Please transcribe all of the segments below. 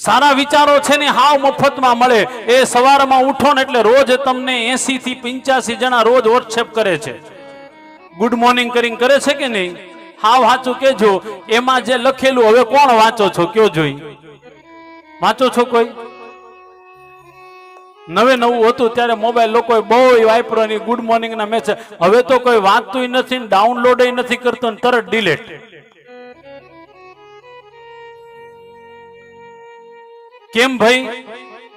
સારા વિચારો છે ને હાવ મફતમાં મળે। એ સવારમાં ઉઠો ને એટલે રોજ તમને 80 થી 85 જણા રોજ વોટ્સએપ કરે છે, ગુડ મોર્નિંગ કરીને કરે છે કે નહીં? હાવ સાચું કેજો, એમાં જે લખેલું હવે કોણ વાંચો છો કયો જોઈ? વાંચો છો કોઈ? નવે નવું હતું ત્યારે મોબાઈલ લોકોએ બહુ વાપરો ની ગુડ મોર્નિંગ ના મેસેજ, હવે તો કોઈ વાંચતું નથી, ડાઉનલોડ નથી કરતું, તરત ડિલીટ। કેમ ભાઈ?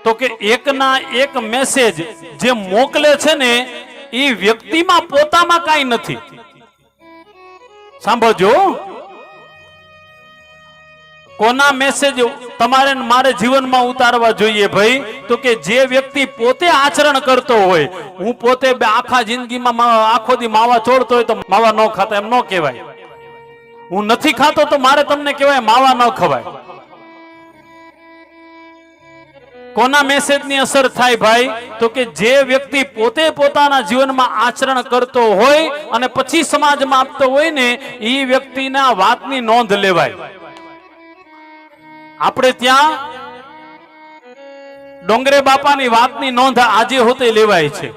તો કે એકના એક મેસેજ જે મોકલે છે ને એ વ્યક્તિમાં પોતામાં કાંઈ નથી। સાંભળજો, કોના મેસેજ તમારે મારે જીવનમાં ઉતારવા જોઈએ ભાઈ? તો કે જે વ્યક્તિ પોતે આચરણ કરતો હોય। હું પોતે આખા જિંદગીમાં આખો દી માવા છોડતો હોય તો માવા ન ખાતા એમ ન કહેવાય। હું નથી ખાતો તો મારે તમને કહેવાય માવા ન ખવાય। કોના મેસેજ ની અસર થાય ભાઈ? તો કે જે વ્યક્તિ પોતે પોતાના જીવનમાં આચરણ કરતો હોય અને પછી સમાજમાં આપતો હોય ને એ વ્યક્તિના વાતની નોંધ લેવાય। આપણે ત્યાં ડોંગરે બાપાની વાતની નોંધ આજે હોતે લેવાય છે।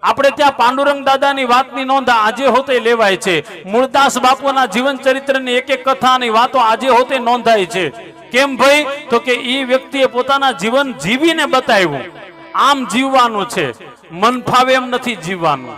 આપણે ત્યાં પાંડુરંગ દાદાની વાતની નોંધ આજે હોતે લેવાય છે। મૂળદાસ બાપુના જીવન ચરિત્રની એક એક કથાની વાતો આજે હોતે નોંધાય છે। કેમ ભાઈ? તો કે એ વ્યક્તિએ પોતાના જીવન જીવીને બતાવ્યું। આમ જીવવાનું છે, મન ફાવે એમ નથી જીવવાનું।